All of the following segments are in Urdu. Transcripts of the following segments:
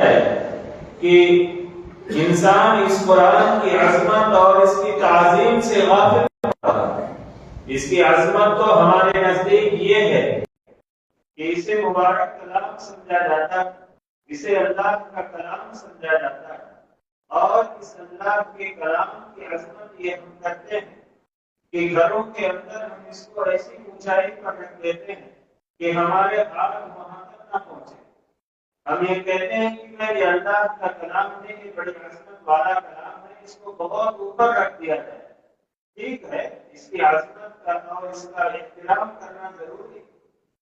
ہے کہ انسان اس قرآن کی عظمت اور اس کی تعظیم سے غافل ہوتا ہے۔ اس کی عظمت تو ہمارے نزدیک یہ ہے کہ اسے مبارک کلام سمجھا جاتا ہے، اسے اللہ کا کلام سمجھا جاتا ہے، اور اس اللہ کے کلام کی عظمت یہ ہم کرتے ہیں کہ گھروں کے اندر ہم اس کو ایسی اونچائی پر رکھ دیتے ہیں کہ ہمارے ہاتھ وہاں تک نہ پہنچے۔ ہم یہ کہتے ہیں کہ یہ اللہ کا کلام ہے، یہ بڑی عظمت والا کلام ہے، اس کو بہت اوپر رکھ دیا جائے۔ ٹھیک ہے، اس کی عظمت کرنا اور اس کا احترام کرنا ضروری ہے،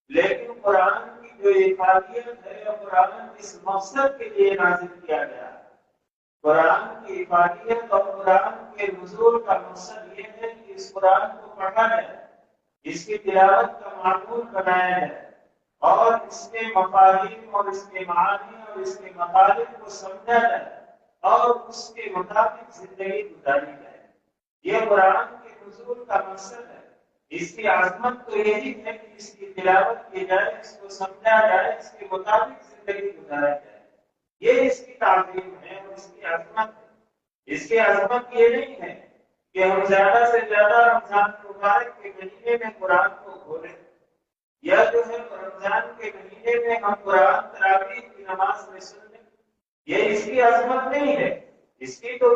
لیکن قرآن کی جو افادیت ہے، قرآن اس مقصد کے لیے نازل کیا گیا ہے۔ قرآن کی افادیت اور قرآن کے نزول کا مقصد یہ ہے کہ اس قرآن کو پڑھا جائے، اس کی تلاوت کا معمول بنایا جائے، اور اس کے مفاہیم اور اس کے معانی اور اس کے مطالب کو سمجھا جائے اور اس کے مطابق زندگی گزاری جائے۔ یہ قرآن کے نزول کا مقصد ہے۔ اس کی عظمت تو یہی ہے کہ اس کی تلاوت کی جائے، اس کو سمجھا جائے، اس کے مطابق زندگی گزاری جائے۔ یہ اس کی تعظیم ہے اور اس کی عظمت ہے۔ اس کی عظمت یہ نہیں ہے کہ ہم زیادہ سے زیادہ رمضان مبارک کے مہینے میں قرآن کو کھولیں، یا جو ہے رمضان کے مہینے میں ہم قرآن تراویح کی نماز میں سن لیں۔ یہ اس کی عظمت نہیں ہے۔ اس کی تو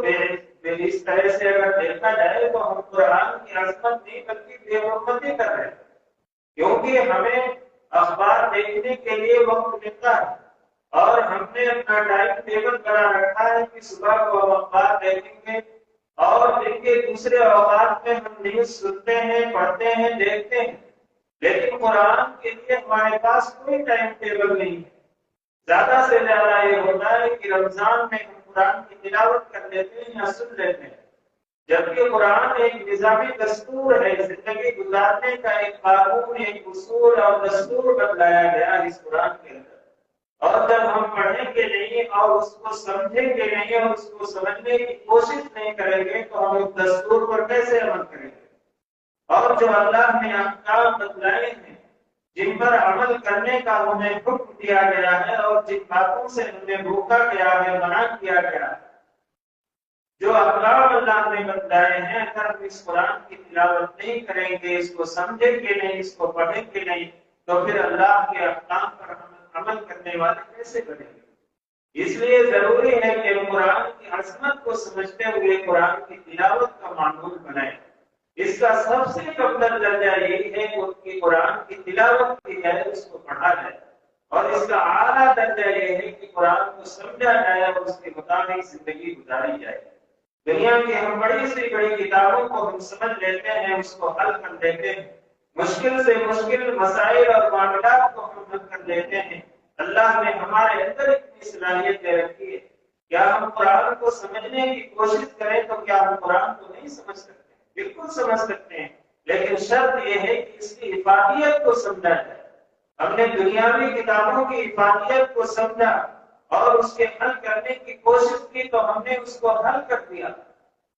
اس طرح سے اگر دیکھا جائے تو ہم قرآن کی عظمت نہیں بلکہ بے حرمتی کر رہے ہیں، کیونکہ ہمیں اخبار دیکھنے کے لیے وقت ملتا ہے اور ہم نے اپنا ٹائم ٹیبل بنا رکھا ہے کہ صبح کو ہم اخبار دیکھیں گے اور دن کے دوسرے اوقات میں ہم نیوز سنتے ہیں، پڑھتے ہیں، دیکھتے ہیں، لیکن قرآن کے لیے ہمارے پاس کوئی ٹائم ٹیبل نہیں ہے۔ زیادہ سے زیادہ یہ ہوتا ہے کہ رمضان میں ہم قرآن کی تلاوت کر لیتے ہیں یا سن لیتے ہیں، جبکہ قرآن ایک نظامی دستور ہے، زندگی گزارنے کا ایک قانون، ایک اصول اور دستور بتلایا گیا اس قرآن کے اندر۔ اور جب ہم پڑھیں گے نہیں اور اس کو سمجھیں گے نہیں اور اس کو سمجھنے کی کوشش نہیں کریں گے تو ہم اس دستور پر کیسے عمل کریں گے؟ اور جو اللہ نے احکام بتلائے ہیں، جن پر عمل کرنے کا ہمیں حکم دیا گیا ہے اور جن باتوں سے ہمیں روکا گیا ہے، منع کیا گیا ہے، جو احکام اللہ نے بتلائے ہیں، اگر ہم اس قرآن کی تلاوت نہیں کریں گے، اس کو سمجھیں گے نہیں، اس کو پڑھیں گے نہیں، تو پھر اللہ کے احکام پر عمل کرنے والے کیسے بنیں گے؟ اس لیے ضروری ہے کہ ہم قرآن کی عظمت کو سمجھتے ہوئے قرآن کی تلاوت کا معمول بنائیں۔ اس کا سب سے کم درجہ یہی ہے کہ اس کی قرآن کی تلاوت کی جائے، اس کو پڑھا جائے، اور اس کا اعلیٰ درجہ یہ ہے کہ قرآن کو سمجھا جائے اور اس کے مطابق زندگی گزاری جائے۔ دنیا کی ہم بڑی سے بڑی کتابوں کو ہم سمجھ لیتے ہیں، اس کو حل کر لیتے ہیں، مشکل سے مشکل مسائل اور معاملات کو ہم حل کر لیتے ہیں۔ اللہ نے ہمارے اندر اتنی صلاحیت دے رکھی ہے، کیا ہم قرآن کو سمجھنے کی کوشش کریں تو کیا ہم قرآن کو نہیں سمجھ سکتے؟ بالکل سمجھ سکتے ہیں، لیکن شرط یہ ہے کہ اس کی افادیت کو سمجھا جائے۔ ہم نے دنیاوی کتابوں کی افادیت کو سمجھا اور اس کے حل کرنے کی کوشش کی تو ہم نے اس کو حل کر دیا،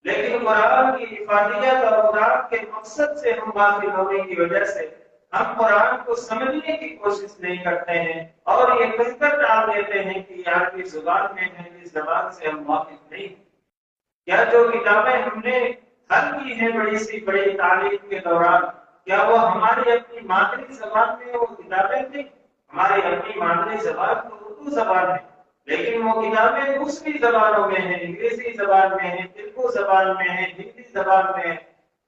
لیکن قرآن کی افادیت اور قرآن کے مقصد سے ہم غافل ہونے کی وجہ سے ہم قرآن کو سمجھنے کی کوشش نہیں کرتے ہیں اور یہ کہہ کر ڈال دیتے ہیں کہ یہ عربی زبان میں ہے، اس زبان سے ہم واقف نہیں۔ کیا جو کتابیں ہم نے حل کی ہیں بڑی سی بڑی تعلیم کے دوران، کیا وہ ہماری اپنی مادری زبان میں وہ کتابیں تھیں؟ ہماری اپنی مادری زبان تو اردو زبان ہے، لیکن وہ کتابیں دوسری زبانوں میں ہیں، انگریزی زبان میں ہیں، تیلگو زبان میں ہیں، ہندی زبان میں ہیں۔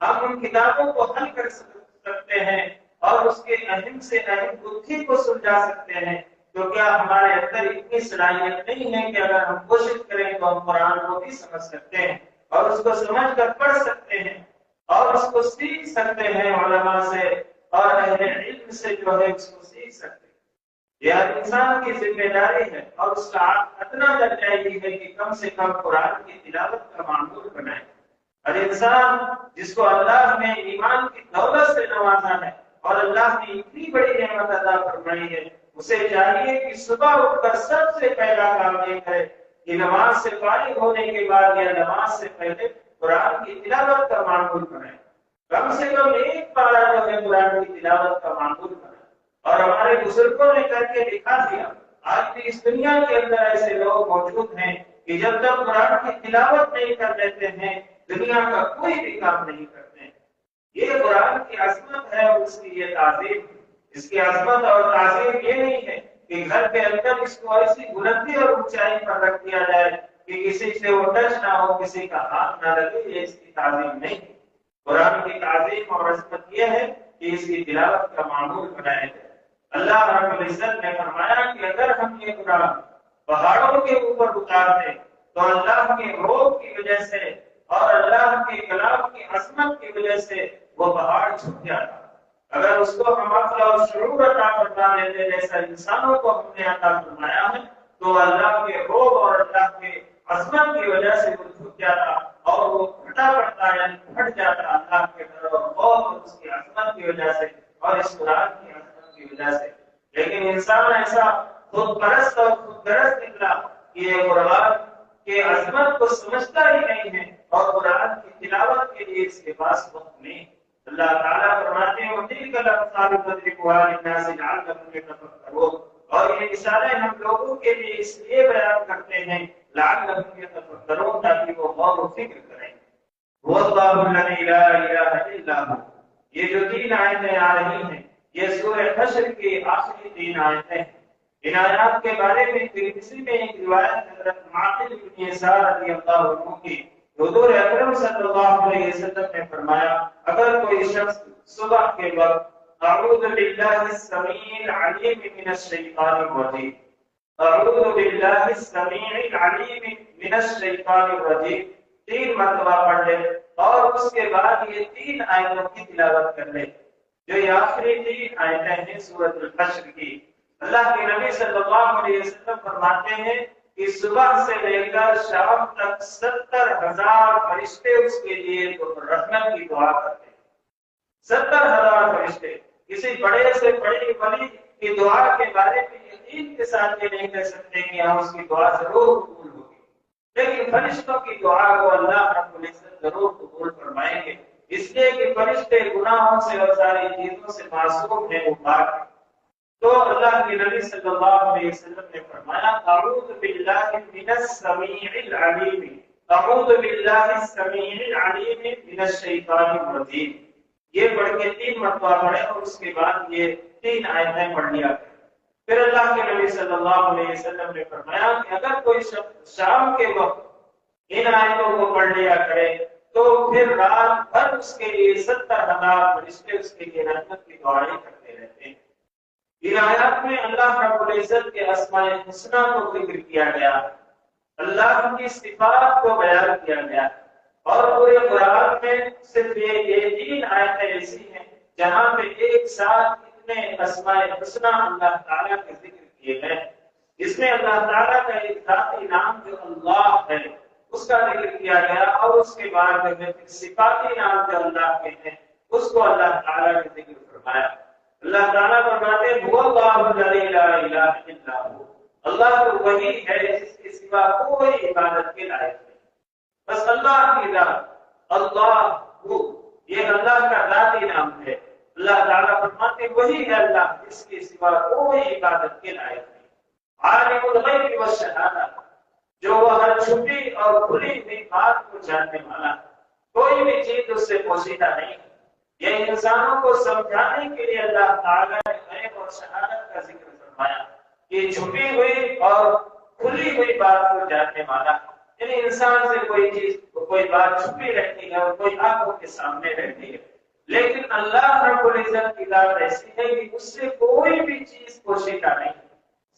ہم ان کتابوں کو حل کر سکتے ہیں اور اس کے اہم سے اہم گتھی کو سلجھا سکتے ہیں، تو کیا ہمارے اندر اتنی صلاحیت نہیں ہے کہ اگر ہم کوشش کریں تو ہم قرآن کو بھی سمجھ سکتے ہیں اور اس کو سمجھ کر پڑھ سکتے ہیں اور اس کو سیکھ سکتے ہیں، علماء سے اور اہل علم سے جو ہے اس کو سیکھ سکتے ہیں۔ یہ ہر انسان کی ذمہ داری ہے اور اس کا اتنا درجہ یہ ہے کہ کم سے کم قرآن کی تلاوت کا معمول بنائے۔ ہر انسان جس کو اللہ نے ایمان کی دولت سے نوازا ہے اور اللہ نے اتنی بڑی نعمت عطا فرمائی ہے، اسے چاہیے کہ صبح اٹھ کر سب سے پہلا کام یہ کرے کہ نماز سے فارغ ہونے کے بعد یا نماز سے پہلے قرآن کی تلاوت کا معمول بنائے۔ کم سے کم ایک پارہ جو ہے قرآن کی تلاوت کا معمول بنائے۔ اور ہمارے بزرگوں نے کر کے دکھا دیا۔ آج بھی اس دنیا کے اندر ایسے لوگ موجود ہیں کہ جب تک قرآن کی تلاوت نہیں کر لیتے ہیں دنیا کا کوئی بھی کام نہیں کرتے ہیں۔ یہ قرآن کی عظمت ہے اور اس کی یہ تعظیم، اس کی عظمت اور تعظیم یہ نہیں ہے کہ گھر کے اندر اس کو ایسی بلندی اور اونچائی پر رکھ دیا جائے کہ کسی سے وہ ٹچ نہ ہو، کسی کا ہاتھ نہ لگے، یہ اس کی تعظیم نہیں۔ قرآن کی تعظیم اور عظمت یہ ہے کہ اس کی تلاوت کا معمول بنایا جائے۔ اللہ رب العزت نے فرمایا کہ اگر ہم یہ قرآن پہاڑوں کے اوپر اتار دیں تو اللہ کے روح کی وجہ سے اور اللہ کے کلام کی عظمت کی وجہ سے وہ پہاڑ جھک جاتا۔ اگر اس کو ہم عقل اور شعور عطا فرما لیتے جیسا انسانوں کو ہم نے عطا فرمایا ہے تو اللہ کے روح اور اللہ کے عظمت کی وجہ سے وہ جھک جاتا اور وہ پھٹا پڑتا یعنی پھٹ جاتا اللہ کے ڈر اور خوف اور اس کی عظمت کی وجہ سے اور اس قرآن کی عظمت کی وجہ سے۔ لیکن انسان ایسا خود پرست اور خود غرض نکلا کہ یہ قرآن کے عظمت کو سمجھتا ہی نہیں ہے اور قرآن کی تلاوت کے لیے اس کے پاس وقت نہیں۔ اللہ تعالیٰ فرماتے ہیں وَتِلْكَ الْأَمْثَالُ نَضْرِبُهَا لِلنَّاسِ لَعَلَّهُمْ يَتَفَكَّرُونَ، اور یہ اشارے ہم لوگوں کے لیے اس لیے بیان کرتے ہیں لَعَلَّهُمْ يَتَفَكَّرُونَ تاکہ وہ غور و فکر کریں۔ وَاللَّهُ الَّذِي لَا إِلَٰهَ إِلَّا هُوَ، یہ جو 3 آیتیں آ رہی ہیں یہ سورہ حشر کی آخری 3 آیتیں ہیں۔ ان آیات کے بارے میں ترمذی میں ایک روایت حضرت معقل بن یسار رضی اللہ عنہ کی حضور اکرم صلی اللہ علیہ وسلم نے فرمایا اگر کوئی شخص صبح کے وقت اعوذ باللہ السمیع العلیم من الشیطان الرجیم، اعوذ باللہ السمیع العلیم من الشیطان الرجیم 3 مرتبہ پڑھ لے اور اس کے بعد یہ 3 آیتوں کی تلاوت کر لے جو یہ آخری 3 آیتیں ہیں سورۃ الحشر کی۔ اللہ کے نبی صلی اللہ علیہ وسلم فرماتے ہیں کہ صبح سے لے کر شام تک 70,000 فرشتے اس کے لیے رحمت کی دعا کرتے ہیں۔ 70,000 فرشتے کسی بڑے سے بڑی ولی کی دعا کے بارے میں یقین کے ساتھ یہ نہیں کہہ سکتے کہ ہم اس کی دعا ضرور قبول ہوگی، لیکن فرشتوں کی دعا کو اللہ رب العزت ضرور قبول فرمائیں گے، اس لیے کہ فرشتے گناہوں سے اور ساری چیزوں سے معصوم ہیں، وہ پاک ہیں۔ تو اللہ کے نبی صلی اللہ علیہ وسلم نے فرمایا اعوذ باللہ من السمیع العلیم، اعوذ باللہ السمیع العلیم من الشیطان الرجیم، یہ پڑھ کے 3 مرتبہ پڑھے اور اس کے بعد یہ 3 آیتیں پڑھ لیا کریں۔ پھر اللہ کے نبی صلی اللہ علیہ وسلم نے فرمایا کہ اگر کوئی شخص شام کے وقت ان آیتوں کو پڑھ لیا کرے تو پھر رات بھر اس کے لیے 70,000 فرشتے اس کے لیے رحمت کی دعائیں کرتے رہتے ہیں۔ ان آیات میں اللہ رب العزت کے اسماء الحسنی کو ذکر کیا گیا، اللہ کی صفات کو بیان کیا گیا، اور پورے قرآن میں صرف یہ 3 آیتیں ایسی ہیں جہاں پہ ایک ساتھ اتنے اسماء الحسنی اللہ تعالیٰ کے ذکر کیے گئے۔ اس میں اللہ تعالیٰ کا ایک ذاتی نام جو اللہ ہے اس کا ذکر کیا گیا اور اس کے بعد میں صفاتی نام جو اللہ کے ہیں اس کو اللہ تعالیٰ نے ذکر فرمایا۔ اللہ تعالیٰ فرماتے ہیں هو اللہ الذی لا الہ الا هو، اللہ تو وہی ہے جس کے سوا کوئی عبادت کے لائق نہیں، بس اللہ کی ذات اللہ ہو یہ اللہ کا ذاتی نام ہے۔ اللہ تعالیٰ فرماتے ہیں وہی ہے اللہ جس کے سوا کوئی عبادت کے لائق نہیں، عالم الغیب والشہادہ، جو وہ ہر چھپی اور کھلی ہوئی بات کو جاننے والا، کوئی بھی چیز اس سے پوشیدہ نہیں۔ یہ انسانوں کو سمجھانے کے لیے اللہ تعالیٰ نے غیب اور شہادت کا ذکر فرمایا کہ چھپی ہوئی اور کھلی ہوئی بات کو جاننے والا، یعنی انسان سے کوئی چیز کوئی بات چھپی رہتی ہے اور کوئی آنکھوں کے سامنے رہتی ہے، لیکن اللہ رب العزت کی ذات ایسی ہے کہ اس سے کوئی بھی چیز پوشیدہ نہیں،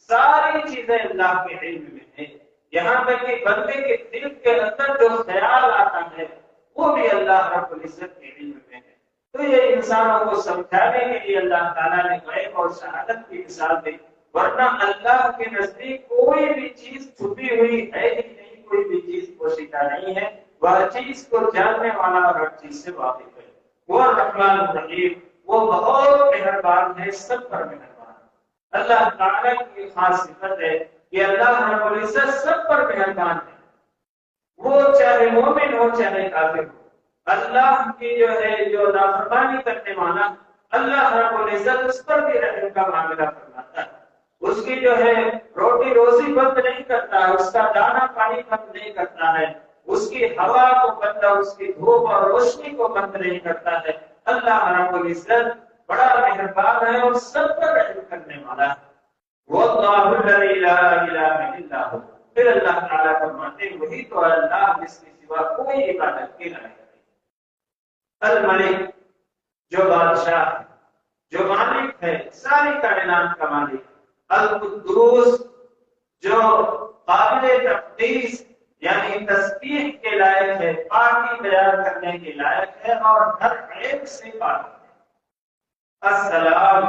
ساری چیزیں اللہ کے علم میں ہیں، یہاں تک کہ بندے کے دل کے اندر جو خیال آتا ہے وہ بھی اللہ رب العزت کے علم میں ہے۔ تو یہ انسانوں کو سمجھانے کے لیے اللہ تعالیٰ نے غیب اور شہادت کی مثال دی، ورنہ اللہ کے نزدیک کوئی بھی چیز چھپی ہوئی ہے ہی نہیں، کوئی بھی چیز پوشیدہ نہیں ہے، وہ ہر چیز کو جاننے والا اور ہر چیز سے واقف ہے۔ وہ الرحمن الرحیم، وہ بہت مہربان ہے، سب پر مہربان ہے۔ اللہ تعالیٰ کی خاص صفت ہے کہ اللہ رب العزت سب پر مہربان ہے، وہ چاہے مومن ہو چاہے کافر ہو۔ اللہ کی جو ہے جو نافرمانی کرنے والا اللہ رب العزت اس پر بھی رحم کا معاملہ فرماتا ہے۔ اس کی جو ہے روٹی روزی بند نہیں کرتا ہے، اس کا دانا پانی بند نہیں کرتا ہے، اس کی ہوا کو بند، اس کی دھوپ اور روشنی کو بند نہیں کرتا ہے۔ اللہ رب العزت بڑا مہربان ہے اور سب پر رحم کرنے والا ہے۔ واللہ الذی لا الہ الا هو، پھر اللہ تعالیٰ فرماتے ہیں وہی تو اللہ جس کے سوا کوئی عبادت کے لائق نہیں۔ الملک، جو بادشاہ ہے، جو مالک ہے، ساری کائنات کا مالک۔ القدوس، جو قابل تقدیس یعنی تسبیح کے لائق ہے، پاکی بیان کرنے کے لائق ہے اور ہر عیب سے پاک ہے۔ السلام،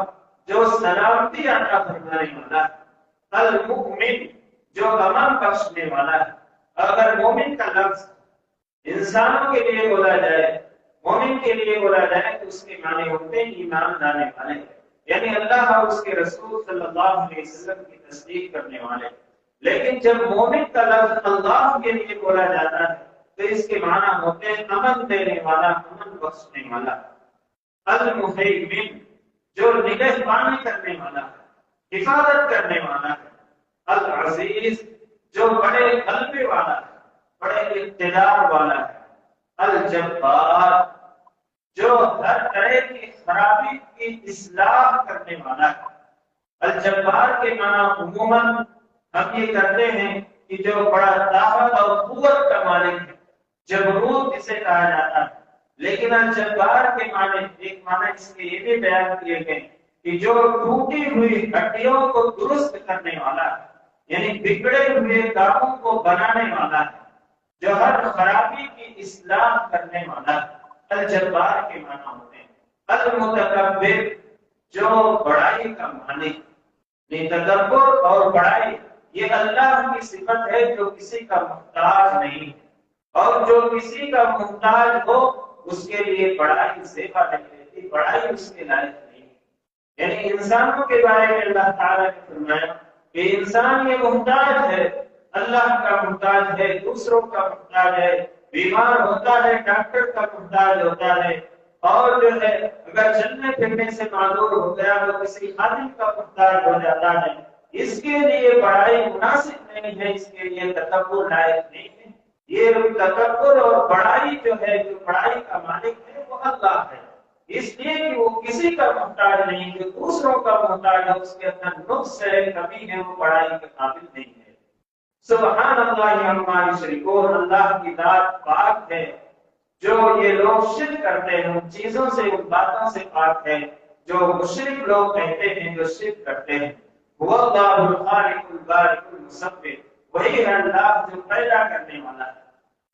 جو سلامتی عطا فرمانے والا ہے۔ المؤمن، جو امن بخشنے والا ہے۔ اگر مومن کا لفظ انسانوں کے لیے بولا جائے، مومن کے لیے بولا جائے تو اس کے معنی ہوتے ہیں ایمان لانے والے، یعنی اللہ اور اس کے رسول صلی اللہ علیہ وسلم کی تصدیق کرنے والے۔ لیکن جب مومن کا لفظ اللہ کے لیے بولا جاتا ہے تو اس کے معنی ہوتے ہیں امن دینے والا، امن بخشنے والا۔ المہیمن، جو نگہبانی کرنے والا ہے، حفاظت کرنے والا ہے۔ العزیز، جو بڑے غلبے والا ہے، بڑے اقتدار والا ہے۔ الجبار، جو ہر طرح کی خرابی کی اصلاح کرنے والا ہے۔ الجبار کے معنی عموماً ہم یہ کرتے ہیں کہ جو بڑا طاقت اور قوت کا مالک ہے، جبروت جسے کہا جاتا ہے۔ لیکن الجبار کے معنی، ایک معنی اس کے یہ بھی بیان کیے گئے کہ جو ٹوٹی ہوئی ہڈیوں کو درست کرنے والا ہے، یعنی بگڑے ہوئے کاموں کو بنانے والا ہے، جو ہر خرابی کی اصلاح کرنے والا ہے۔ الجبار کے معنی ہوتے ہیں۔ المتکبر، جو بڑائی کا مالک۔ تکبر اور بڑائی یہ اللہ کی صفت ہے جو کسی کا محتاج نہیں ہے، اور جو کسی کا محتاج ہو اس کے لیے بڑائی سیوا نہیں رہتی، بڑائی اس کے لائق نہیں ہے۔ یعنی انسانوں کے بارے میں اللہ تعالیٰ نے فرمایا کہ انسان یہ محتاج ہے، اللہ کا محتاج ہے، دوسروں کا محتاج ہے، بیمار ہوتا ہے ڈاکٹر کا محتاج ہوتا ہے، اور جو ہے اگر چلنے پھرنے سے معذور ہو گیا تو کسی خادم کا محتاج ہو جاتا ہے۔ اس کے لیے بڑائی مناسب نہیں ہے، اس کے لیے تکبر لائق نہیں ہے۔ یہ تکبر اور بڑائی جو ہے، جو بڑائی کا مالک ہے وہ اللہ ہے، اس لیے کہ وہ کسی کا محتاج نہیں، جو دوسروں کا محتاج ہے، اس کے اندر نقص ہے، کمی ہے، وہ بڑائی کے قابل نہیں ہے۔ سبحان اللہ عما یشرکون، اللہ کی ذات پاک ہے، جو یہ لوگ شرک کرتے ہیں ان چیزوں سے، ان باتوں سے پاک ہے جو مشرک لوگ کہتے ہیں، جو شرک کرتے ہیں۔ هو اللہ الخالق البارئ المصور، وہی ہے اللہ جو پیدا کرنے والا ہے۔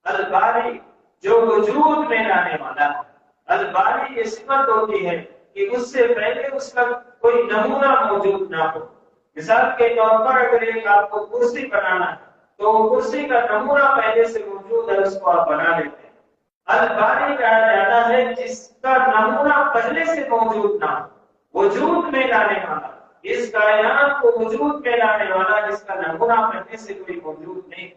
الباری، جو وجود میں لانے والا ہے۔ الباری یہ صفت ہوتی ہے کہ اس سے پہلے اس کا کوئی نمونہ موجود نہ ہو۔ مثال کے طور پر اگر ایک آپ کو کرسی بنانا ہے تو کرسی کا نمونہ پہلے سے موجود ہے، اس کو آپ بنا لیتے ہیں۔ الباری کہا جاتا ہے جس کا نمونہ پہلے سے موجود نہ ہو، وجود میں لانے والا، اس کائنات کو وجود میں لانے والا جس کا نمونہ پہلے سے کوئی موجود نہیں،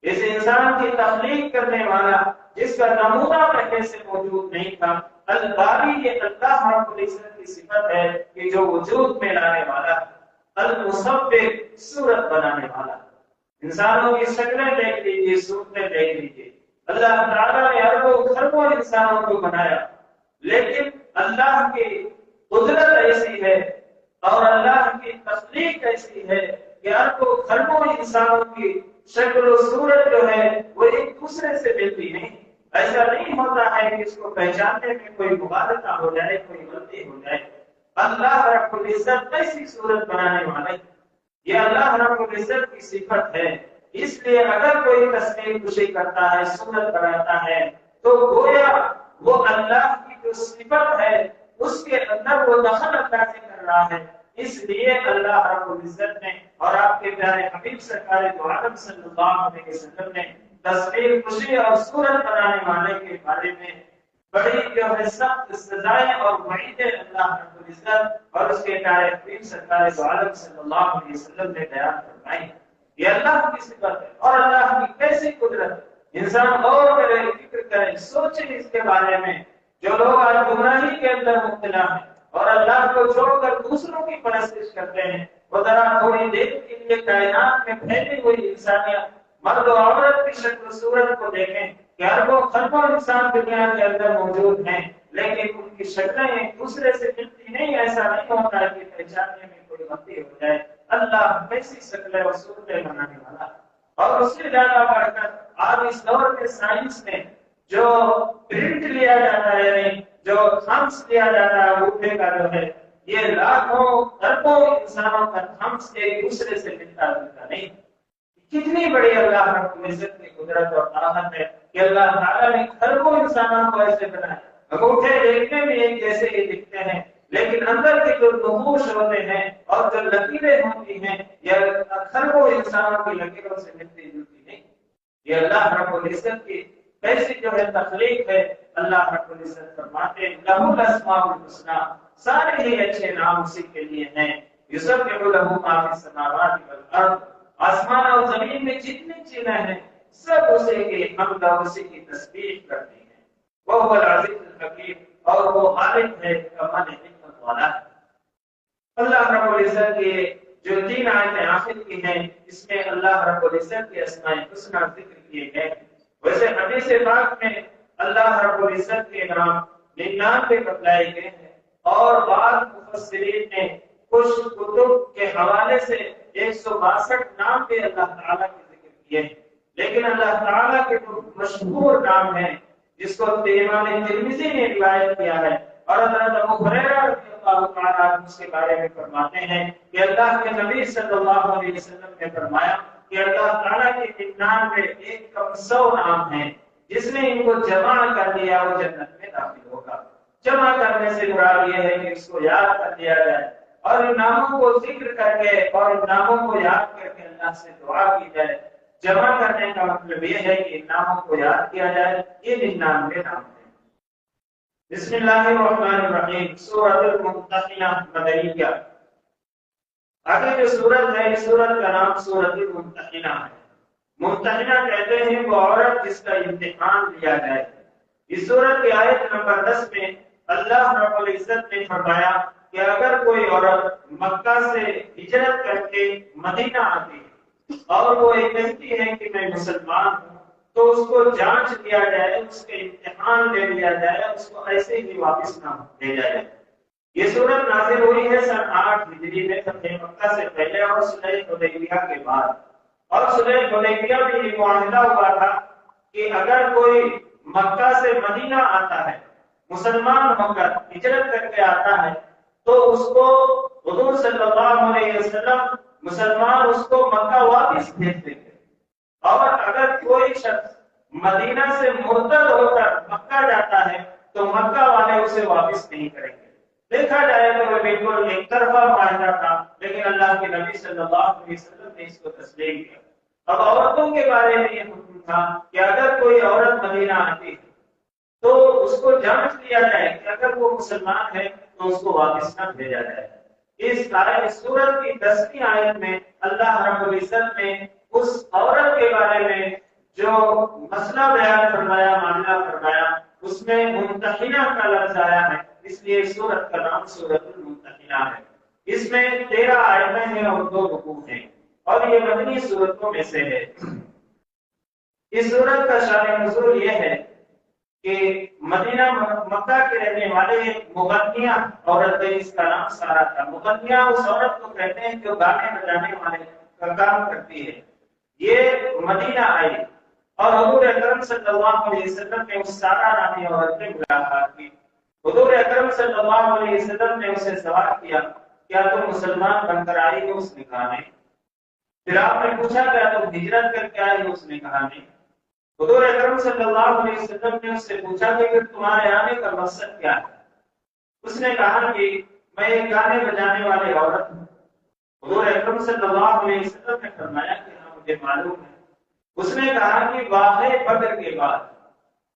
اس انسان کی تخلیق کرنے والا جس کا نمونہ پہلے سے موجود نہیں تھا۔ الباری یہ اللہ رب العزت کی صفت ہے کہ جو وجود میں لانے والا ہے۔ المصور، صورت بنانے والا، انسانوں کی شکلیں دیکھ لیجیے، صورتیں دیکھ لیجیے۔ اللہ تعالیٰ نے اربوں خربوں انسانوں کو بنایا، لیکن اللہ کی قدرت ایسی ہے اور اللہ کی تخلیق ایسی ہے کہ اربوں خربوں انسانوں کی شکل و صورت جو ہے وہ ایک دوسرے سے ملتی نہیں۔ ایسا نہیں ہوتا ہے کہ اس کو پہچاننے میں کوئی مغالطہ ہو جائے، کوئی غلطی ہو جائے۔ اللہ رب العزت ایسی صورت بنانے والے، یہ اللہ رب العزت کی صفت ہے۔ اس لیے اگر کوئی تصویر کشی کرتا ہے، صورت بناتا ہے، تو گویا وہ اللہ کی جو صفت ہے اس کے اندر وہ دخل اللہ سے کر رہا ہے۔ اس لیے اللہ رب العزت نے اور آپ کے پیارے حبیب سرکار دو عالم صلی اللہ علیہ وسلم نے تصویر کشی اور صورت بنانے والے کے بارے میں بڑی جو ہے سخت سزائیں اور وعیدیں اللہ رب العزت اور اس کے پیارے حبیب سرکار دو عالم صلی اللہ علیہ وسلم نے بیان فرمائی۔ یہ اللہ کی صفت ہے اور اللہ کی کیسی قدرت ہے۔ انسان غور کرے، فکر کرے، سوچے اس کے بارے میں۔ جو لوگ آج گمراہی کے اندر مبتلا ہیں اور اللہ کو چھوڑ کر دوسروں کی پرستش کرتے ہیں، وہ ذرا تھوڑی دیر کے لیے کائنات میں پھیلی ہوئی انسانیت مرد و عورت کی شکل و صورت کو دیکھیں کہ اربوں خربوں انسان دنیا کے اندر موجود ہیں، لیکن ان کی شکلیں ایک دوسرے سے ملتی نہیں. ایسا نہیں ہوتا ہے کہ پہچاننے میں کوئی غلطی ہو جائے. اللہ کیسی شکلیں اور صورتیں بنانے والا. اور اس سے زیادہ بڑھ کر آج اس دور کے سائنس میں جو پرنٹ لیا جاتا ہے، یعنی جو تھمس لیا جاتا ہے انگوٹھے کا جو ہے، یہ لاکھوں اربوں انسانوں کا تھمس ایک دوسرے سے ملتا جلتا نہیں. کتنی بڑی اللہ رب العزت کی قدرت اور طاقت ہے کہ اللہ تعالیٰ نے اربوں انسانوں کو ایسے بنایا. انگوٹھے دیکھنے میں ایک جیسے ہی دکھتے ہیں، لیکن اندر کے جو نقوش ہوتے ہیں اور جو لکیریں ہوتی ہیں یہ اربوں انسانوں کی لکیروں سے ملتی جلتی نہیں. یہ اللہ رب العزت کی کیسی جو ہے تخلیق ہے. اللہ رب العزت فرماتے ہیں لہ الاسماء الحسنی، سارے ہی اچھے نام اسی کے لیے ہیں. یسبح لہ ما فی السماوات والارض، آسمان اور زمین میں جتنی چیزیں ہیں سب اسی کی حمد اور اسی کی تسبیح کرتی ہیں. وہ العزیز الحکیم، اور وہ غالب ہے، کمال حکمت والا ہے. اللہ رب العزت کے جو 3 آیتیں آخر کی ہیں اس میں اللہ رب العزت کے اسماء الحسنی ذکر کیے گئے. ویسے حدیث پاک میں اللہ رب العزت کے نام 99 بتلائے گئے ہیں، اور بعض مفسرین نے کچھ کتب کے حوالے سے 162 نام بھی اللہ تعالیٰ کے ذکر کیے ہیں. لیکن اللہ تعالیٰ کے جو مشہور نام ہیں جس کو امام ترمذی نے روایت کیا ہے، اور حضرت ابو ہریرہ رضی اللہ تعالیٰ عنہ اس کے بارے میں فرماتے ہیں کہ اللہ کے نبی صلی اللہ علیہ وسلم نے فرمایا کہ اللہ تعالیٰ کے 100 نام ہیں، جس نے ان کو جمع کر لیا وہ جنت میں داخل ہوگا. جمع کرنے سے مراد یہ ہے کہ اس کو یاد کر لیا جائے اور ان ناموں کو ذکر کر کے اور ان ناموں کو یاد کر کے اللہ سے دعا کی جائے. جمع کرنے کا مطلب یہ ہے کہ ان ناموں کو یاد کیا جائے. یہ 99 نام ہیں. بسم اللہ الرحمن الرحیم. سورۃ الممتحنہ مدنیہ. آگے جو سورت ہے اس سورت کا نام سورۃ الممتحنہ ہے. ممتحنہ کہتے ہیں وہ عورت جس کا امتحان لیا جائے. اس سورت کی آیت نمبر 10 میں اللہ رب العزت نے فرمایا کہ اگر کوئی عورت مکہ سے ہجرت کر کے مدینہ آتی ہے اور وہ یہ کہتی ہے کہ میں مسلمان ہوں تو اس کو جانچ لیا جائے، اس کے امتحان لے لیا جائے، اس کو ایسے ہی واپس نہ بھیجا جائے. یہ سورت نازل ہوئی ہے سن 8 ہجری میں فتح مکہ سے پہلے اور صلح حدیبیہ کے بعد. اور صلح حدیبیہ میں یہ معاہدہ ہوا تھا کہ اگر کوئی مکہ سے مدینہ آتا ہے، مسلمان ہو کر ہجرت کر کے آتا ہے، تو اس کو حضور صلی اللہ علیہ وسلم مسلمان اس کو مکہ واپس بھیج دیں گے. اور اگر کوئی شخص مدینہ سے مرتد ہو کر مکہ جاتا ہے تو مکہ والے اسے واپس نہیں کریں گے. دیکھا جائے تو وہ بالکل ایک طرفہ معاہدہ تھا، لیکن اللہ کے نبی صلی اللہ علیہ وسلم نے اس کو تسلیم کیا. اب عورتوں کے بارے میں یہ حکم تھا کہ اگر کوئی عورت مدینہ آتی ہے تو اس کو جانچ لیا جائے کہ اگر وہ مسلمان ہے تو اس کو واپس نہ بھیجا جائے. اس سورت کی 10ویں آیت میں اللہ رب العزت نے اس عورت کے بارے میں جو مسئلہ بیان فرمایا، معاملہ فرمایا، اس میں ممتحنہ کا لفظ آیا ہے، اس لیے اس سورت کا نام سورۃ الممتحنہ ہے. اس میں 13 آیتیں ہیں اور 2 رکوع ہیں، اور یہ مدنی سورتوں میں سے ہے. اس سورت کا شان نزول یہ ہے کہ مدینہ مکہ کے رہنے والے مغنیہ عورت ہے، اس کا نام سارہ تھا. مغنیہ اس عورت کو کہتے ہیں جو گانے بجانے والے کا کام کرتی ہے. یہ مدینہ آئی اور حضور اکرم صلی اللہ علیہ وسلم نے اس سارہ نامی عورت سے ملاقات کی. حضور اکرم صلی اللہ علیہ وسلم نے اسے سوال کیا کیا تم مسلمان بن کر آئی ہو؟ اس نے کہا نہیں. پھر آپ نے پوچھا کیا تم ہجرت کر کے آئی ہو؟ اس نے کہا نہیں. حضور اکرم صلی اللہ علیہ وسلم نے اس سے پوچھا کہ پھر تمہارے آنے کا مقصد کیا ہے؟ اس نے کہا کہ میں ایک گانے بجانے والی عورت ہوں. حضور اکرم صلی اللہ علیہ وسلم نے فرمایا کہ ہاں مجھے معلوم ہے. اس نے کہا کہ واقعہ بدر کے بعد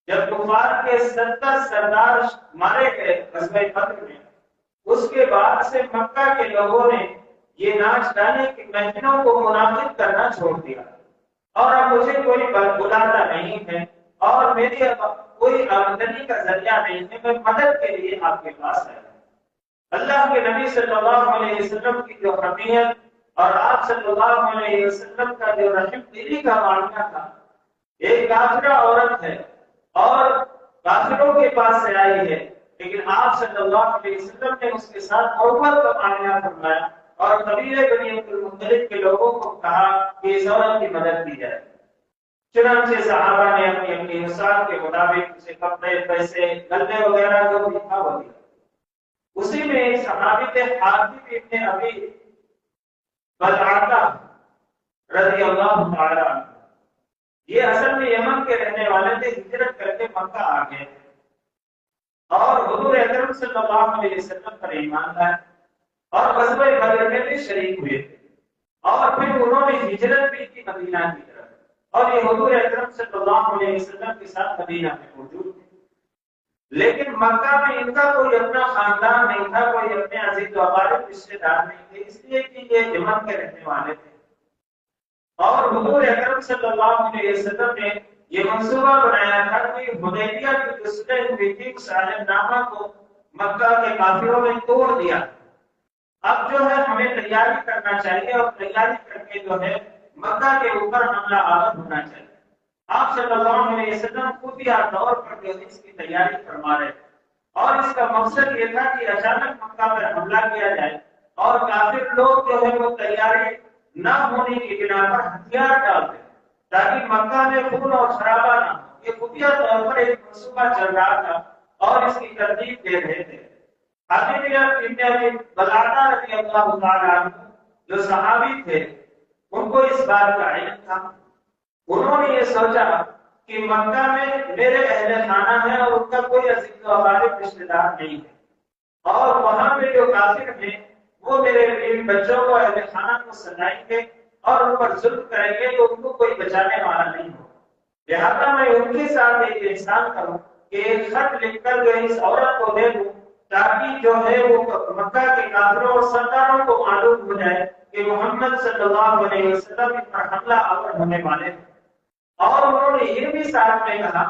جب کفار کے 70 سردار مارے گئے غزوہ بدر میں، اس کے بعد سے مکہ کے لوگوں نے یہ ناچ گانے کی محفلوں کو منعقد کرنا چھوڑ دیا، اور اب مجھے کوئی بلاتا نہیں ہے اور میری کوئی آمدنی کا ذریعہ نہیں ہے. میں مدد کے لیے آپ کے پاس آیا. اللہ کے نبی صلی اللہ علیہ وسلم کی جو حمیت اور آپ صلی اللہ علیہ وسلم کا جو رحم دلی کا معاملہ تھا، ایک کافرہ عورت ہے اور کافروں کے پاس سے آئی ہے، لیکن آپ صلی اللہ علیہ وسلم نے اس کے ساتھ محبت کا معاملہ فرمایا اور قبیلے بنی عبد المطلب کے لوگوں کو کہا کہ اس عورت کی مدد کی جائے۔ چنانچہ صحابہ نے اپنی اپنی وسعت کے مطابق اسے کپڑے، پیسے، گلے وغیرہ جو بھی تھا وہ دیا۔ اسی میں ایک صحابی تھے حاتم ابن ابی بلعہ رضی اللہ تعالی عنہ، یہ اصل میں یمن کے رہنے والے تھے، ہجرت کر کے مکہ آ گئے اور حضور اکرم صلی اللہ علیہ وسلم پر ایمان لائے اور غزوہ بدر میں بھی شریک ہوئے تھے، اور پھر انہوں نے ہجرت بھی کی مدینہ کی طرف، اور یہ حضور اکرم صلی اللہ علیہ وسلم کے ساتھ مدینہ میں موجود تھے۔ لیکن مکہ میں ان کا کوئی اپنا خاندان نہیں تھا، کوئی اپنے عزیز و اقارب رشتے دار نہیں تھے، اس لیے کہ یہ یمن کے رہنے والے تھے۔ اور حضور اکرم صلی اللہ علیہ وسلم نے یہ منصوبہ بنایا تھا کہ حدیبیہ کی جو صلح ہوئی تھی اس عہد نامہ کو مکہ کے کافروں نے توڑ دیا، اب جو ہے ہمیں تیاری کرنا چاہیے اور تیاری کر کے جو ہے مکہ کے اوپر حملہ آور ہونا چاہیے۔ آپ صلی اللہ علیہ وسلم خفیہ طور پر جو اس کی تیاری فرما رہے تھے، اور اس کا مقصد یہ تھا کہ اچانک مکہ پر حملہ کیا جائے اور کافر لوگ جو ہے وہ تیاری نہ ہونے کی بنا پر ہتھیار ڈال دیں تاکہ مکہ میں خون اور خرابہ نہ ہو۔ یہ خفیہ طور پر ایک منصوبہ چل رہا تھا اور اس کی ترتیب دے رہے تھے۔ حاتم ابن ابی بلعہ رضی اللہ تعالی عنہ جو صحابی تھے، ان کو اس بات کا علم تھا۔ انہوں نے یہ سوچا کہ مکہ میں میرے اہل خانہ ہیں اور ان کا کوئی عزیز و اقارب رشتے دار نہیں ہے، اور وہاں پہ جو کافر ہیں وہ میرے بیوی بچوں کو، اہل خانہ کو ستائیں گے اور ان پر ظلم کریں گے تو ان کو کوئی بچانے والا نہیں ہو، لہذا میں ان کے ساتھ ایک احسان کروں کہ ایک خط لکھ کر جو اس عورت کو دے دوں تاکہ جو ہے وہ مکہ کے کافروں اور سرداروں کو معلوم ہو جائے کہ محمد صلی اللہ علیہ وسلم ان پر حملہ آور ہونے والے ہیں۔ اور انہوں نے یہ بھی ساتھ میں کہا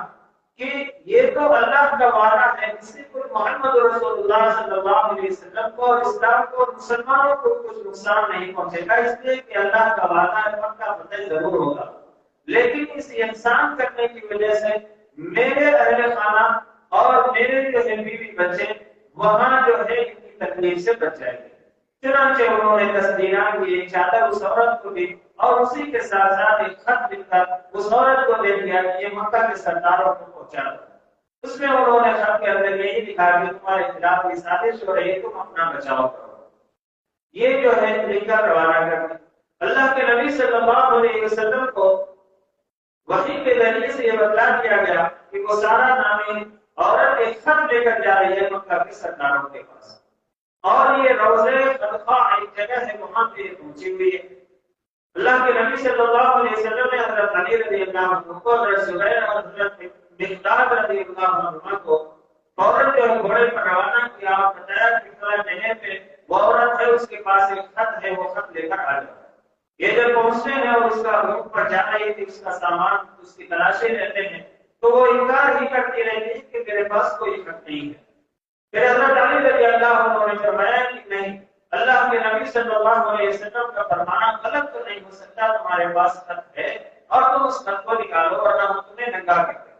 کہ یہ تو اللہ کا وعدہ ہے، اس سے کوئی محمد رسول اللہ صلی اللہ علیہ وسلم کو اور اسلام کو اور مسلمانوں کو کچھ نقصان نہیں پہنچے گا، اس لیے کہ اللہ کا وعدہ ہے، پکا فتح ضرور ہوگا، لیکن اس احسان کرنے کی وجہ سے میرے اہل خانہ اور میرے جو بیوی بچے وہاں جو ہے ان کی تکلیف سے بچ جائیں گے۔ چنانچہ انہوں نے تصدیقاً کی ایک چادر اس عورت کو دی اور اسی کے ساتھ ساتھ ایک خط لکھ کر اس عورت کو دے دیا کہ یہ مکہ کے سرداروں کو پہنچا دو۔ اس میں انہوں نے خط کے اندر یہی لکھا کہ تمہارے خلاف یہ سازش ہو رہی ہے، تم اپنا بچاؤ کرو۔ یہ جو ہے لکھ کر روانہ کر دیا۔ اللہ کے نبی صلی اللہ علیہ وسلم کو وحی کے ذریعے سے یہ بتلا دیا گیا کہ وہ سارا نامی عورت ایک خط لے کر جا رہی ہے مکہ کے سرداروں کے پاس، اور یہ روضہ خدخہ ایک جگہ ہے وہاں پہ پہنچی ہوئی ہے۔ اللہ کے نبی صلی اللہ علیہ وسلم نے حضرت علی رضی اللہ عنہ کو، حضرت زبیر اور حضرت مقداد رضی اللہ عنہ کو فوراً جو گھوڑے پر روانہ کیا اور بتایا کہ فلاں جگہ پہ وہ عورت ہے، اس کے پاس ایک خط ہے، وہ خط لے کر آ جاؤ۔ یہ جب پہنچتے ہیں اور اس کا روٹ پر جا رہی تھی، اس کا سامان اس کی تلاشی لیتے ہیں تو وہ انکار ہی کرتی رہتی ہے کہ میرے پاس کوئی خط نہیں ہے۔ پھر حضرت علی رضی اللہ عنہ نے فرمایا کہ نہیں، اللہ کے نبی صلی اللہ علیہ وسلم کا فرمانا غلط تو نہیں ہو سکتا، تمہارے پاس خط ہے اور تم اس خط کو نکالو ورنہ ہم تمہیں ننگا کر دیں۔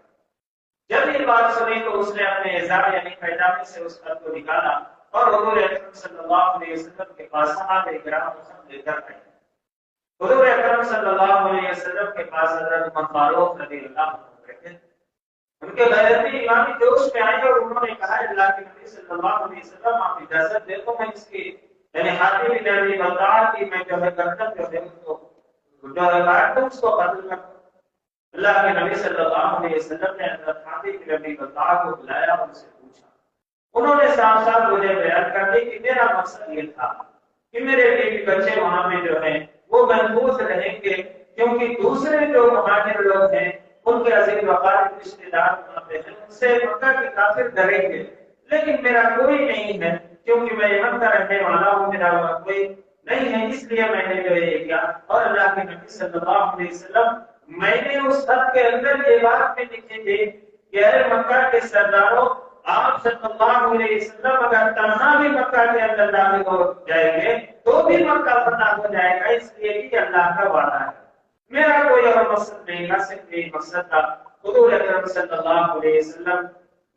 جب یہ بات سنی تو اس نے اپنے ازار یعنی پیجامے سے اس خط کو نکالا اور حضور اکرم صلی اللہ علیہ وسلم کے پاس صحابہ کرام خط لے کر آئے۔ حضور اکرم صلی اللہ علیہ وسلم کے پاس حضرت عمر فاروق رضی اللہ عنہ بیٹھے، ان کے غیرتی ایمانی جوش میں آئے اور انہوں نے کہا اللہ کے نبی صلی اللہ علیہ وسلم آپ اجازت دے تو میں اس کی یعنی حاتم بن ابی بلتعہ کی میں جو ہے گردن جو ہے اس کو جو ہے کاٹ دوں، اس کو قتل کر دوں۔ اللہ کے نبی صلی اللہ علیہ وسلم نے حضرت حاتم بن ابی بلتعہ کو بلایا اور ان سے پوچھا، انہوں نے صاف صاف مجھے بیان کر دی کہ میرا مقصد یہ تھا کہ میرے بیوی بچے وہاں میں جو ہیں وہ محفوظ رہیں گے، کیونکہ دوسرے جو مہاجر لوگ ہیں ان کے عزیز وقارب رشتے دار وہاں پہ ہیں، ان سے مکہ کے کافر ڈریں گے، لیکن میرا کوئی نہیں ہے کیونکہ میں یمن کا رہنے والا ہوں، میرا وہاں کوئی نہیں ہے، اس لیے میں نے جو یہ کیا۔ اور اللہ کے نبی صلی اللہ علیہ وسلم میں نے اس خط کے اندر یہ بات میں لکھی تھی کہ اے مکہ کے سرداروں، آپ صلی اللہ علیہ وسلم اگر تنہا بھی مکہ کے اندر داخل ہو جائیں گے تو بھی مکہ فتح ہو جائے گا، اس لیے کہ اللہ کا وعدہ ہے۔ میرا کوئی اور مقصد نہیں تھا، صرف ایک مقصد تھا۔ حضور اکرم صلی اللہ علیہ وسلم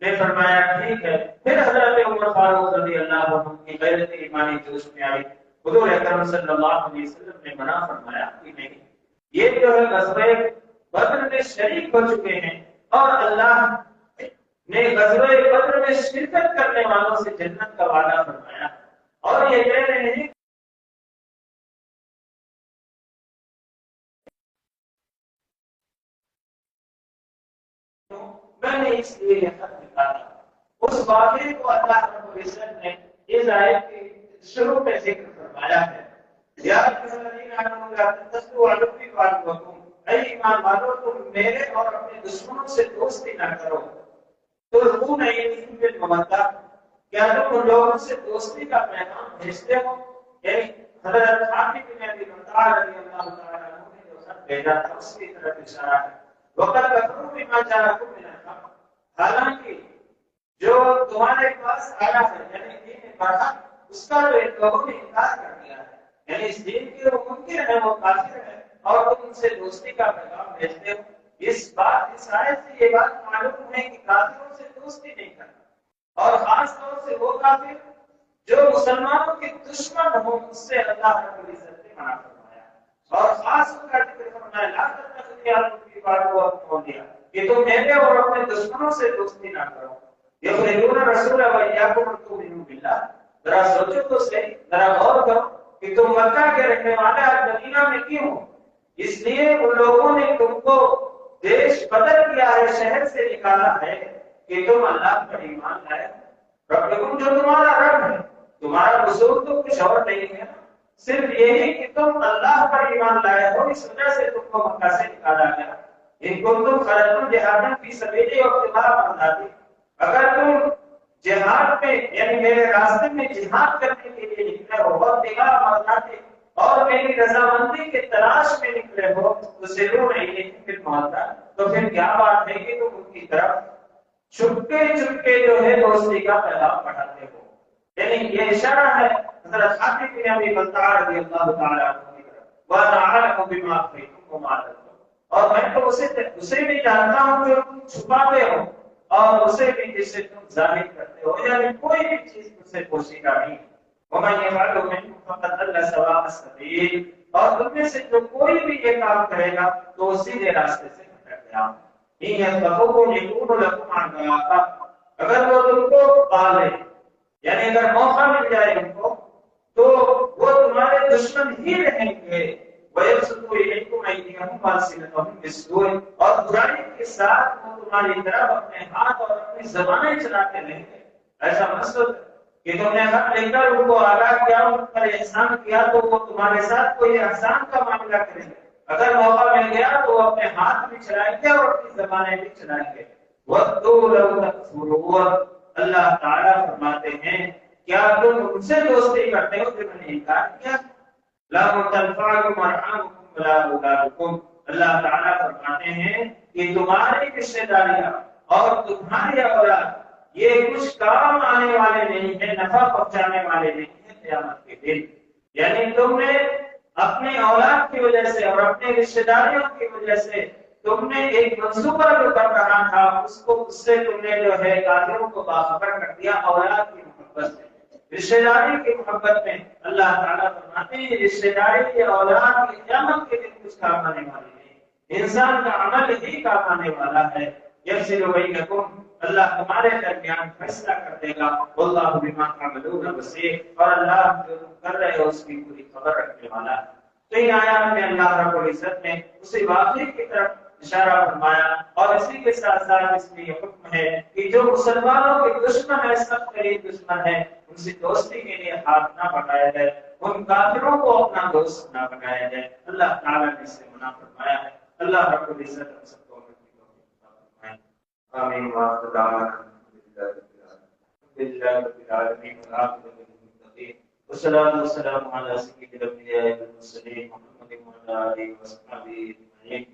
نے فرمایا ٹھیک ہے۔ پھر حضرت عمر فاروق رضی اللہ عنہ کی غیرت ایمانی جوش میں آئی۔ حضور اکرم صلی اللہ علیہ وسلم نے منع فرمایا کہ نہیں، یہ جو ہے غزوہ بدر میں شریک ہو چکے ہیں اور اللہ نے غزوہ بدر میں شرکت کرنے والوں سے جنت کا وعدہ فرمایا، اور یہ کہہ رہے ہیں میں نے اس لیے یہ خط نکالا۔ اس واقعے کو اللہ رب العزت نے اس آیت کے شروع میں ذکر فرمایا ہے۔ یا الذین آمنوا لا تتخذوا عدوی وعدوکم، اے ایمان والو تم میرے اور اپنے دشمنوں سے دوستی نہ کرو۔ تلقون ایدیکم بالمودہ، کیا تم ان لوگوں سے دوستی کا پیغام بھیجتے ہو؟ یعنی حضرت خالد بن ابی بلتع رضی اللہ تعالی عنہ نے جو خط بھیجا تھا اس کی طرف اشارہ ہے۔ وقد کفروا بما جاءکم من الحق، حالانکہ جو تمہارے پاس آیا ہے یعنی دین برحق، اس کا تو ان لوگوں نے انکار کر دیا ہے، یعنی اس دین کے وہ منکر ہیں، وہ کافر ہیں، اور تم ان سے دوستی کا پیغام بھیجتے ہو۔ اس آیت سے یہ بات معلوم ہے کہ کافروں سے دوستی نہیں کرنا، اور خاص طور سے وہ کافر جو مسلمانوں کے دشمن ہوں، اس سے اللہ رب العزت نے منع فرمایا، اور خاص ان کا ذکر فرمایا لا تتخذوا عدوی وعدوکم، کہ تم میرے اور اپنے دشمنوں سے دوستی نہ کرو۔ یخرجون الرسول وإياکم ان تؤمنوا باللہ، ذرا سوچو تو صحیح، ذرا غور کرو کہ تم مکہ کے رہنے والے آج مدینہ میں کیوں ہو؟ اس لیے ان لوگوں نے تم کو دیش بدل کیا ہے، شہر سے نکالا ہے کہ تم اللہ پر ایمان لائے۔ ربکم، جو تمہارا رب ہے، تمہارا قصور تو کچھ اور نہیں ہے، صرف یہی کہ تم اللہ پر ایمان لائے ہو، اس وجہ سے تم کو مکہ سے نکالا گیا۔ ان کو تم خرجتم جہادا فی سبیلی وابتغاء مرضاتی، اگر تم جہاد میں یعنی میرے راستے میں جہاد کرنے کے لیے نکلے ہو، وابتغاء مرضاتی، اور میری رضامندی کے تلاش میں نکلے ہو، تو سرور نہیں پھر معاہدہ، تو پھر کیا بات ہے کہ تم ان کی طرف چھپکے چھپکے جو ہے دوستی کا پیغام پڑھاتے ہو۔ یعنی یہ اشارہ ہے حضرت خالد بن ابی بلتع رضی اللہ تعالی عنہ کی طرف، وَأَنَا أَعْلَمُ بِمَا أَخْفَيْتُمْ وَمَا أَعْلَنتُمْ، اور میں تو اسے بھی جانتا ہوں جو تم چھپاتے ہو، اور اسے بھی جسے تم ظاہر کرتے ہو، یعنی کوئی بھی چیز تم سے پوشیدہ نہیں۔ وَمَن يَفْعَلْهُ مِنكُمْ فَقَدْ ضَلَّ سَوَاءَ السَّبِيلِ، اور تم میں سے جو کوئی بھی یہ کام کرے گا تو وہ سیدھے راستے سے بھٹک گیا۔ إِن يَثْقَفُوكُمْ يَكُونُوا لَكُمْ أَعْدَاءً، اگر وہ تم کو پالے یعنی اگر موقع مل جائے ان کو تو وہ تمہارے دشمن ہی رہیں گے۔ وَيَبْسُطُوا إِلَيْكُمْ أَيْدِيَهُمْ وَأَلْسِنَتَهُم بِالسُّوءِ، اور برائی کے ساتھ وہ تمہاری طرف اپنے ہاتھ اور اپنی زبانیں چلاتے رہیں گے۔ ایسا مت سوچ کہ تم نے خط لکھ کر ان کو آگاہ کیا، ان پر احسان کیا تو وہ تمہارے ساتھ کوئی احسان کا معاملہ کریں گے۔ اگر موقع مل گیا تو وہ اپنے ہاتھ بھی چلائیں گے اور اپنی زبانیں بھی چلائیں گے۔ وَدُّوا لَوْ تَكْفُرُونَ، اللہ تعالیٰ فرماتے ہیں کیا تم ان سے دوستی کرتے ہو جنہوں نے انکار کیا؟ لا تنفعكم ارحامكم ولا اولادكم، اللہ تعالیٰ فرماتے ہیں کہ تمہاری رشتہ داریاں اور تمہاری اولاد یہ کچھ کام آنے والے نہیں ہیں، نفع پہنچانے والے نہیں ہیں قیامت کے دن۔ یعنی تم نے اپنی اولاد کی وجہ سے اور اپنے رشتہ داریوں کی وجہ سے تم نے ایک منصوبہ جو کر رہا تھا اس سے تم نے جو ہے کافروں کو باخبر کر دیا اولاد کی محبت سے، رشتہ داری کی محبت میں۔ اللہ تعالیٰ فرماتے ہیں رشتہ داری کی اولاد کی قیامت کے دن کچھ کام آنے والی نہیں، انسان کا عمل ہی کام آنے والا ہے۔ یفصل بینکم، اللہ تمہارے درمیان فیصلہ کر دے گا۔ واللہ بما تعملون بصیر، اور اللہ جو تم کر رہے ہو اس کی پوری خبر رکھنے والا ہے۔ تو ان آیات میں اللہ رب العزت نے اسی واقعے کی طرف اشارہ فرمایا، اور اسی کے ساتھ ساتھ اس میں یہ حکم ہے کہ جو مسلمانوں کے دشمن ہے، سب قریب دشمن ہے، ان سے دوستی کے لیے ہاتھ نہ بڑھایا جائے، ان کافروں کو اپنا دوست نہ بنایا جائے۔ اللہ تعالیٰ نے اس سے منع فرمایا ہے۔ اللہ رب العزت ہم سب کو فرمائے آمین وآخر دعوانا للہ رب العالمین والعاقبۃ للمتقین والصلاۃ والسلام علی سید الانبیاء والمرسلین محمد وعلی آلہ وصحبہ اجمعین۔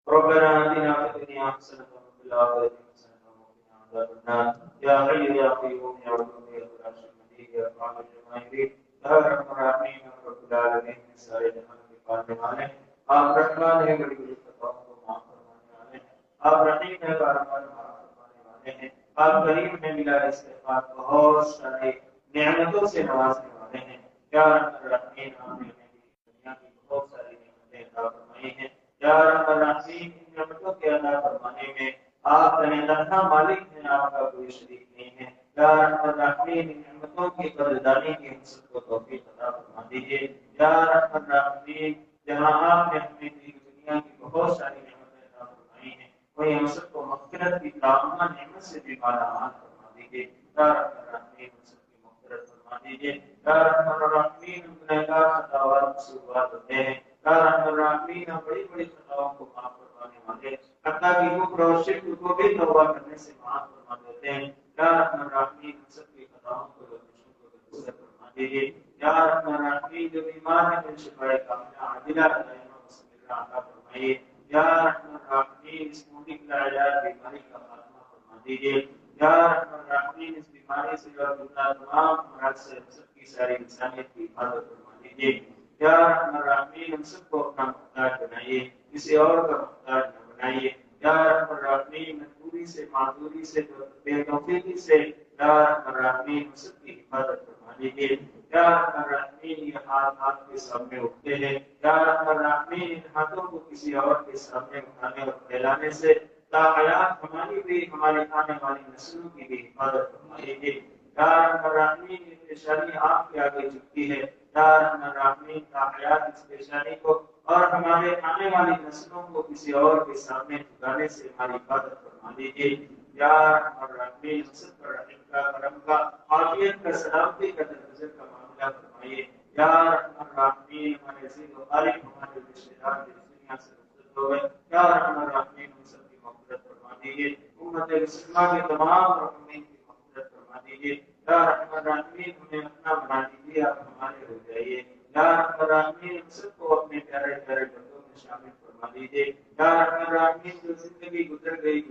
ربنا آتنا في الدنيا حسنة وفي الآخرة حسنة وقنا عذاب النار یا حی یا قیوم یا وجود یا خلاص المدید یا فعال الجماہیر یا رحم الرحمین رب العالمین سارے جہان کے پالنے والے آپ رحمان ہیں بڑی بڑی خطاؤں کو معاف فرمانے والے ہیں آپ رحیم ہیں بار بار معاف فرمانے والے ہیں آپ کریم ہیں بلا استغفار بہت سارے نعمتوں سے نوازنے والے ہیں یا رحم الرحمین آپ نے دنیا کی بہت ساری نعمتیں عطا فرمائی ہیں یا رحم الرحمین ان نعمتوں کے عطا فرمانے میں آپ تنہا مالک ہیں آپ کا کوئی شریک نہیں ہے یا رحم الرحمین ان نعمتوں کی قدردانی کی ہم سب کو توفیق عطا فرما دیجیے یا رحم الرحمین جہاں آپ نے ہمیں دی دنیا کی بہت ساری نعمتیں عطا فرمائی ہیں وہی ہم سب کو مغفرت کی تمام نعمت سے بھی مالا مال فرما دیجیے یا رحم الرحمین ہم سب کی مغفرت فرما دیجیے یا رحم الرحمین ہم گنہگار خطاوار قصوروار ہوتے ہیں یا رحم الرحمین ہم بڑی بڑی خطاؤں کو معاف فرمانے والے حتیٰ کہ کفر اور شرک کو بھی توبہ کرنے سے معاف فرما دیتے ہیں یا رحم الرحمین ہم سب کی خطاؤں کو درگزشوں کو درگزر فرما دیجیے یا رحم الرحمین جو بیمار ہے شفائے کاملہ عاجلہ دائمہ مستمرہ عطا فرمائیے یا رحم الرحمین اس موٹی کا علاج بیماری کا خاتمہ فرما دیجیے یا رحم الرحمین اس بیماری سے جو اللہ تمام مرض سے سب کی ساری انسانیت کی حفاظت فرما دیجیے یا رحم الرحمین ہم سب کو اپنا محتاج بنائیے کسی اور کا محتاج نہ بنائیے یا رحم الرحمین مجبوری سے معذوری سے بے توفیقی سے یا رحم الرحمین ہم سب کی حفاظت فرما دیجیے یا رحم الرحمین یہ ہاتھ کے سامنے اٹھتے ہیں یا رحم الرحمین ان ہاتھوں کو کسی اور کے سامنے اٹھانے اور پھیلانے سے تا حیات ہماری بھی ہماری آنے والی نسلوں کی بھی حفاظت فرمائیے یا رحم الرحمین یہ پریشانی آپ کے آگے جھکتی ہے یا رحم الرحمین تا حیات اس پریشانی کو اور ہمارے آنے والی نسلوں کو کسی اور کے سامنے جھکانے سے ہماری حفاظت فرما دیجیے یا رحم الرحمین سب پر رحم کا کرم کا عافیت کا سلامتی کا درگزر کا معاملہ فرمائیے یا رحم الرحمین ہمارے عزیز و غالب ہمارے رشتے دار جو دنیا سے رخصت ہو گئے یا رحم الرحمین ہم سب کی مغفرت فرما دیجیے امت مسلمہ کے تمام رحمین کی مغفرت فرما دیجیے یا رحم الرحمین ہمیں اپنا بنا دیجیے آپ ہمارے ہو جائیے یا رحم الرحمین ہم سب کو اپنے پیارے پیارے بندوں میں شامل فرما دیجیے یا رحم الرحمین جو زندگی گزر گئی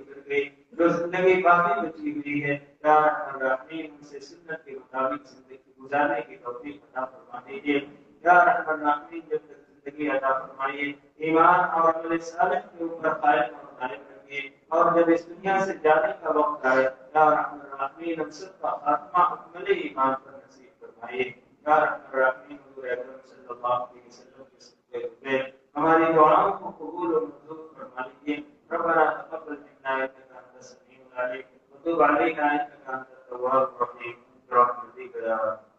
جو زندگی باقی بچی ہوئی ہے یا رحم الرحمین ہم سے سنت کے مطابق زندگی گزارنے کی توفیق عطا فرما دیجیے یا رحم الرحمین جب تک زندگی عطا فرمائیے ایمان اور عمل صالح کے اوپر قائم اور قائم رکھیے اور جب اس دنیا سے جانے کا وقت آئے یا رحم الرحمین ہم سب کا خاتمہ اکمل ایمان پر نصیب فرمائیے یا رحم الرحمین حضور اکرم صلی اللہ علیہ وسلم کے صدقے میں ہماری دعاؤں کو قبول و منظور فرما لیجیے ربنا تقبل منا انك انت السميع العليم وتب علينا انك انت التواب الرحيم برحمتك يا رب